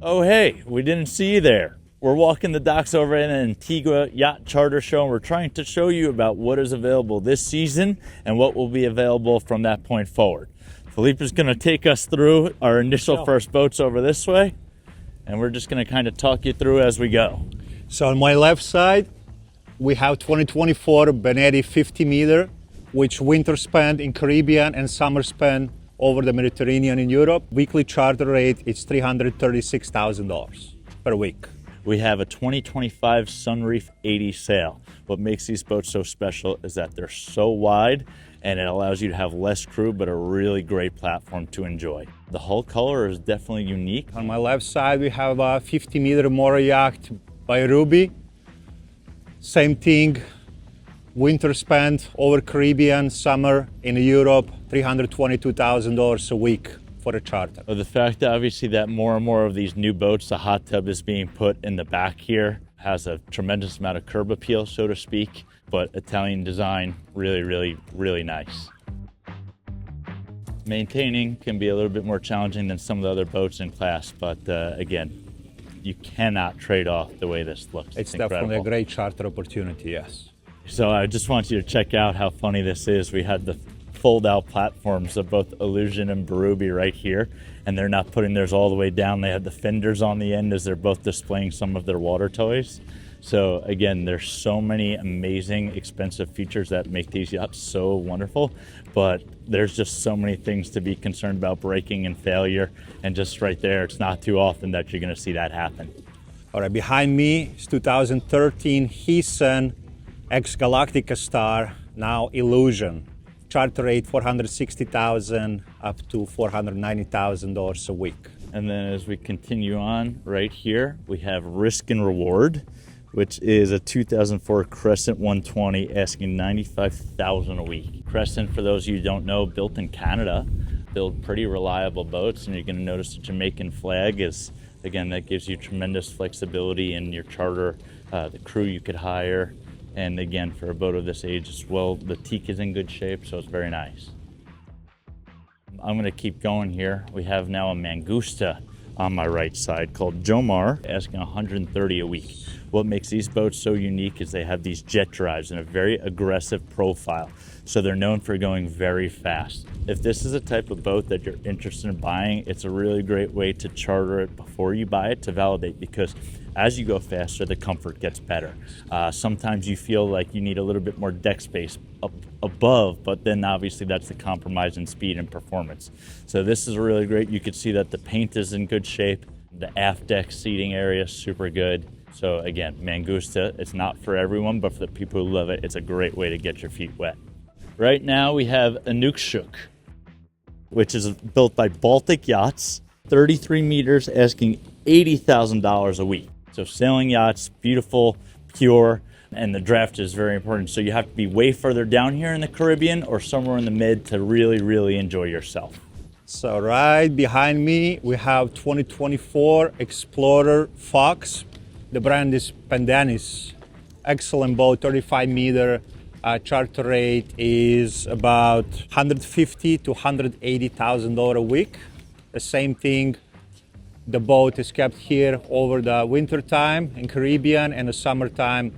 Oh, hey, we didn't see you there. We're walking the docks over at Antigua Yacht Charter Show, and we're trying to show you about what is available this season and what will be available from that point forward. Filip is going to take us through our initial first boats over this way, and we're just going to kind of talk you through as we go. So on my left side, we have 2024 Benetti 50 meter, which winter spent in Caribbean and summer spent over the Mediterranean in Europe. Weekly charter rate is $336,000 per week. We have a 2025 Sunreef 80 sail. What makes these boats so special is that they're so wide and it allows you to have less crew, but a really great platform to enjoy. The hull color is definitely unique. On my left side, we have a 50 meter Superyacht by Ruby. Same thing, winter spent over Caribbean, summer in Europe, $322,000 a week for a charter. The fact that obviously that more and more of these new boats, the hot tub is being put in the back here, has a tremendous amount of curb appeal, so to speak, but Italian design, really nice. Maintaining can be a little bit more challenging than some of the other boats in class, but again, you cannot trade off the way this looks. It's definitely a great charter opportunity, yes. So I just want you to check out how funny this is. We had the fold-out platforms of both Illusion and Berube right here, and they're not putting theirs all the way down. They have the fenders on the end as they're both displaying some of their water toys. So again, there's so many amazing, expensive features that make these yachts so wonderful, but there's just so many things to be concerned about breaking and failure, and just right there, it's not too often that you're gonna see that happen. All right, behind me is 2013 Hessen ex-Galactica Star, now Illusion. Charter rate $460,000 up to $490,000 a week. And then as we continue on, right here, we have Risk and Reward, which is a 2004 Crescent 120 asking $95,000 a week. Crescent, for those of you who don't know, built in Canada, build pretty reliable boats, and you're gonna notice the Jamaican flag is, again, that gives you tremendous flexibility in your charter, the crew you could hire, and again, for a boat of this age as well, the teak is in good shape, so it's very nice. I'm gonna keep going here. We have now a Mangusta on my right side called Jomar, asking $130 a week. What makes these boats so unique is they have these jet drives and a very aggressive profile. So they're known for going very fast. If this is a type of boat that you're interested in buying, it's a really great way to charter it before you buy it to validate, because as you go faster, the comfort gets better. Sometimes you feel like you need a little bit more deck space up above, but then obviously that's the compromise in speed and performance. So this is really great. You can see that the paint is in good shape. The aft deck seating area is super good. So again, Mangusta, it's not for everyone, but for the people who love it, it's a great way to get your feet wet. Right now we have Inukshuk, which is built by Baltic Yachts, 33 meters, asking $80,000 a week. So sailing yachts, beautiful, pure, and the draft is very important. So you have to be way further down here in the Caribbean or somewhere in the mid to really enjoy yourself. So right behind me, we have 2024 Explorer Fox. The brand is Pendennis. Excellent boat, 35 meter. Charter rate is about $150,000 to $180,000 a week. The same thing, the boat is kept here over the winter time in Caribbean and the summertime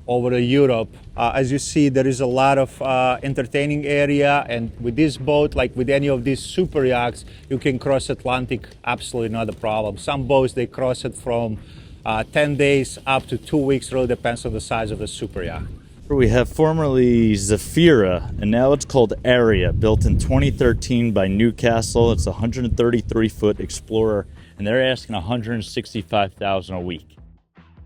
over to Europe. As you see, there is a lot of entertaining area, and with this boat, like with any of these super yachts, you can cross Atlantic, absolutely not a problem. Some boats, they cross it from 10 days up to 2 weeks, really depends on the size of the super yacht. We have formerly Zafira, and now it's called Aria, built in 2013 by Newcastle. It's a 133-foot Explorer, and they're asking $165,000 a week.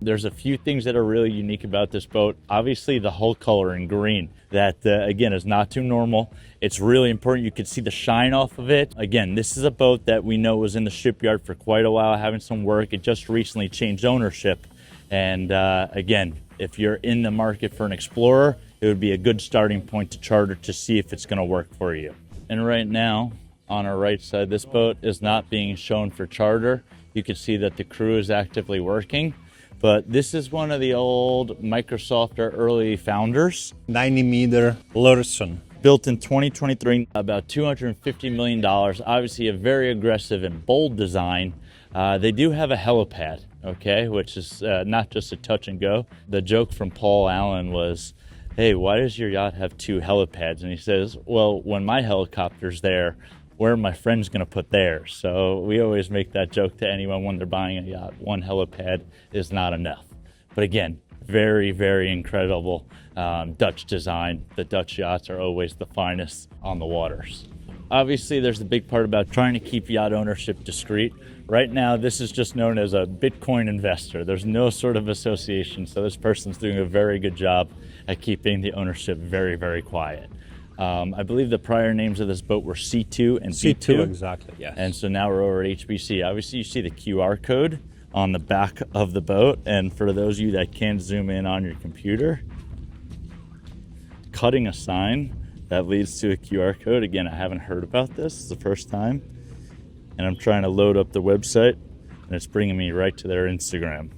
There's a few things that are really unique about this boat. Obviously, the hull color in green, that again is not too normal. It's really important. You can see the shine off of it. Again, this is a boat that we know was in the shipyard for quite a while, having some work. It just recently changed ownership, and again, if you're in the market for an Explorer, it would be a good starting point to charter to see if it's going to work for you. And right now, on our right side, this boat is not being shown for charter. You can see that the crew is actively working, but this is one of the old Microsoft or early founders. 90 meter Lurson. Built in 2023, about $250 million. Obviously a very aggressive and bold design. They do have a helipad, okay, which is not just a touch and go. The joke from Paul Allen was, hey, why does your yacht have two helipads? And he says, well, when my helicopter's there, where are my friends going to put theirs? So we always make that joke to anyone when they're buying a yacht. One helipad is not enough. But again, very, very incredible Dutch design. The Dutch yachts are always the finest on the waters. Obviously, there's the big part about trying to keep yacht ownership discreet. Right now, this is just known as a Bitcoin investor. There's no sort of association, so this person's doing a very good job at keeping the ownership very, very quiet. I believe the prior names of this boat were C2 and B2. C2, exactly, yes. And so now we're over at HBC. Obviously, you see the QR code on the back of the boat. And for those of you that can't zoom in on your computer, cutting a sign that leads to a QR code. Again, I haven't heard about this. It's the first time. And I'm trying to load up the website, and it's bringing me right to their Instagram.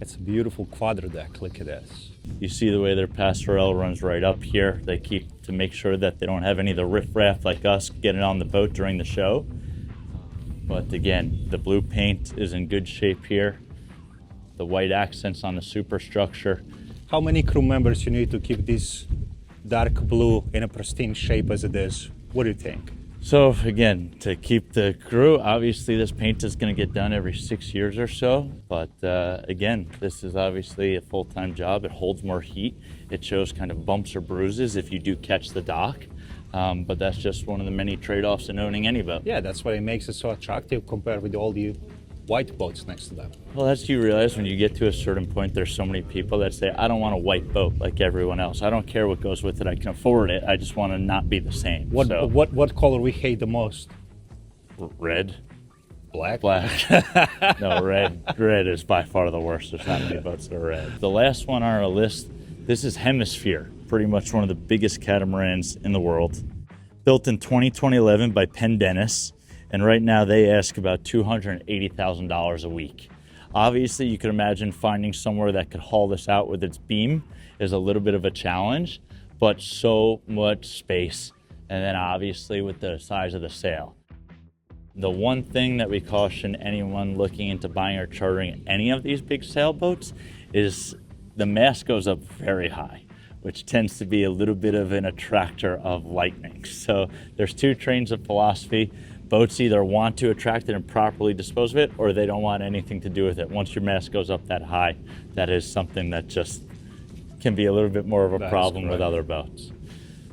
It's a beautiful quadra deck. Look at this. You see the way their passerelle runs right up here. They keep to make sure that they don't have any of the riffraff like us getting on the boat during the show. But again, the blue paint is in good shape here. The white accents on the superstructure. How many crew members you need to keep this dark blue in a pristine shape as it is? What do you think? So again, to keep the crew, obviously this paint is going to get done every 6 years or so. But again, this is obviously a full-time job. It holds more heat. It shows kind of bumps or bruises if you do catch the dock. But that's just one of the many trade-offs in owning any boat. Yeah, that's what it makes it so attractive compared with all the white boats next to them. Well, as you realize, when you get to a certain point, there's so many people that say, I don't want a white boat like everyone else. I don't care what goes with it. I can afford it. I just want to not be the same. What color we hate the most? Red. Black? Black. No, red. Red is by far the worst. There's not many boats that are red. The last one on our list, this is Hemisphere, pretty much one of the biggest catamarans in the world. Built in 2011 by Pendennis. And right now they ask about $280,000 a week. Obviously, you can imagine finding somewhere that could haul this out with its beam is a little bit of a challenge, but so much space. And then obviously with the size of the sail. The one thing that we caution anyone looking into buying or chartering any of these big sailboats is the mast goes up very high, which tends to be a little bit of an attractor of lightning. So there's two trains of philosophy. Boats either want to attract it and properly dispose of it, or they don't want anything to do with it. Once your mast goes up that high, that is something that just can be a little bit more of a problem with other boats.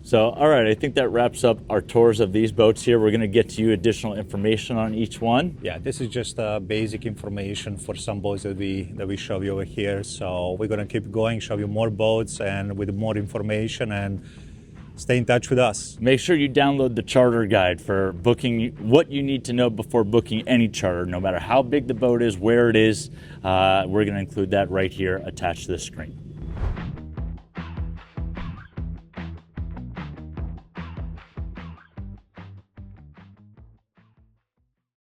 So, all right, I think that wraps up our tours of these boats here. We're going to get to you additional information on each one. Yeah, this is just basic information for some boats that we show you over here. So we're going to keep going, show you more boats and with more information, and stay in touch with us. Make sure you download the charter guide for booking what you need to know before booking any charter, no matter how big the boat is, where it is. We're going to include that right here attached to the screen.